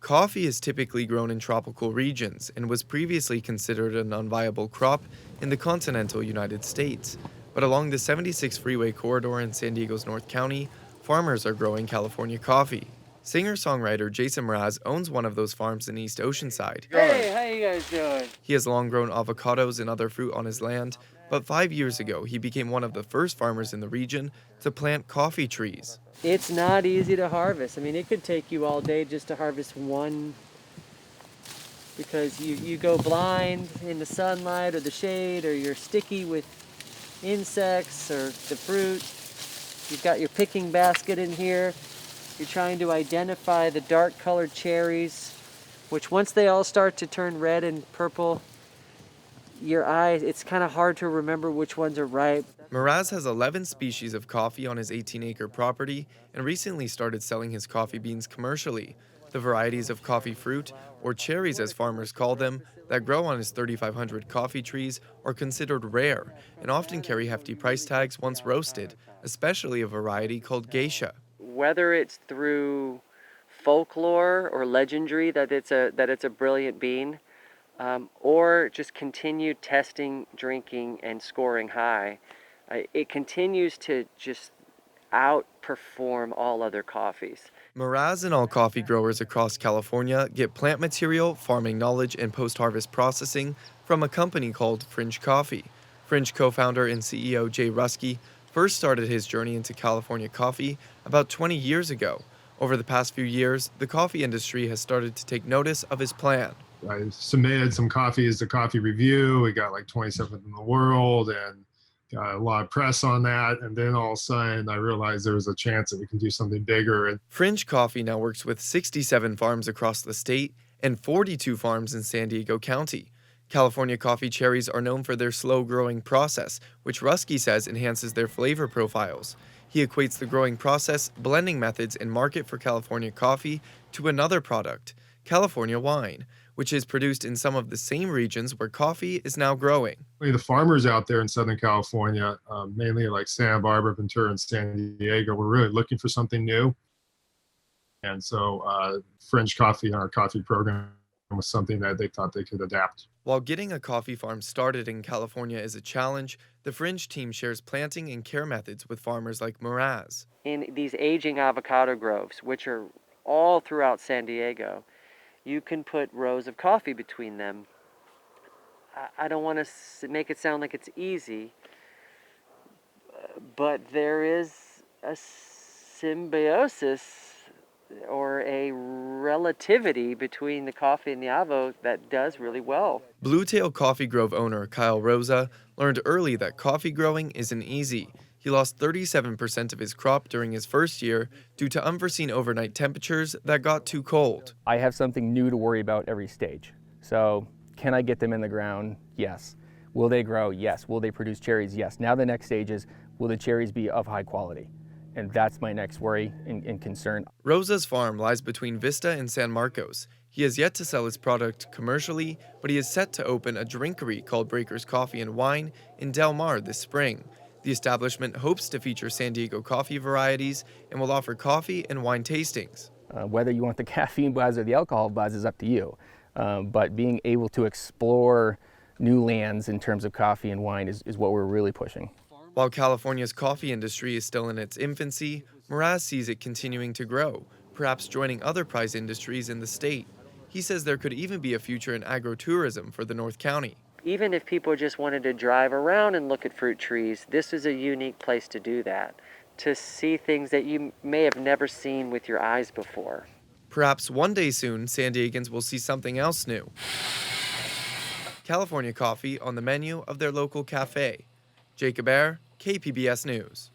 Coffee is typically grown in tropical regions and was previously considered an unviable crop in the continental United States. But along the 76 freeway corridor in San Diego's North County, farmers are growing California coffee. Singer-songwriter Jason Mraz owns one of those farms in East Oceanside. Hey, how you guys doing? He has long grown avocados and other fruit on his land, but 5 years ago he became one of the first farmers in the region to plant coffee trees. It's not easy to harvest. I mean, it could take you all day just to harvest one because you go blind in the sunlight or the shade, or you're sticky with insects or the fruit. You've got your picking basket in here. You're trying to identify the dark colored cherries, which once they all start to turn red and purple, your eyes, it's kind of hard to remember which ones are ripe. Mraz has 11 species of coffee on his 18-acre property and recently started selling his coffee beans commercially. The varieties of coffee fruit, or cherries as farmers call them, that grow on his 3,500 coffee trees are considered rare and often carry hefty price tags once roasted, especially a variety called geisha. Whether it's through folklore or legendary that it's a brilliant bean, or just continued testing, drinking, and scoring high, it continues to just outperform all other coffees. Mraz and all coffee growers across California get plant material, farming knowledge, and post-harvest processing from a company called FRINJ Coffee. FRINJ co-founder and CEO RUSKEY first started his journey into California coffee about 20 years ago. Over the past few years, the coffee industry has started to take notice of his plan. I submitted some coffees to Coffee Review. We got like 27th in the world and got a lot of press on that. And then all of a sudden, I realized there was a chance that we can do something bigger. FRINJ Coffee now works with 67 farms across the state and 42 farms in San Diego County. California coffee cherries are known for their slow-growing process, which RUSKEY says enhances their flavor profiles. He equates the growing process, blending methods, and market for California coffee to another product, California wine, which is produced in some of the same regions where coffee is now growing. The farmers out there in Southern California, mainly like Santa Barbara, Ventura, and San Diego, were really looking for something new. And so FRINJ Coffee and our coffee program was something that they thought they could adapt. While getting a coffee farm started in California is a challenge, the FRINJ team shares planting and care methods with farmers like Mraz. In these aging avocado groves, which are all throughout San Diego, you can put rows of coffee between them. I don't want to make it sound like it's easy, but there is a symbiosis or a relativity between the coffee and the avo that does really well. BLVETAIL Coffee Grove owner Kyle ROSA learned early that coffee growing isn't easy. He lost 37% of his crop during his first year due to unforeseen overnight temperatures that got too cold. I have something new to worry about every stage. So can I get them in the ground? Yes. Will they grow? Yes. Will they produce cherries? Yes. Now the next stage is, will the cherries be of high quality? And that's my next worry and concern. ROSA's farm lies between Vista and San Marcos. He has yet to sell his product commercially, but he is set to open a drinkery called Breakers Coffee and Wine in Del Mar this spring. The establishment hopes to feature San Diego coffee varieties and will offer coffee and wine tastings. Whether you want the caffeine buzz or the alcohol buzz is up to you. But being able to explore new lands in terms of coffee and wine is what we're really pushing. While California's coffee industry is still in its infancy, Mraz sees it continuing to grow, perhaps joining other prize industries in the state. He says there could even be a future in agrotourism for the North County. Even if people just wanted to drive around and look at fruit trees, this is a unique place to do that, to see things that you may have never seen with your eyes before. Perhaps one day soon, San Diegans will see something else new. California coffee on the menu of their local cafe. Jacob Aere, KPBS News.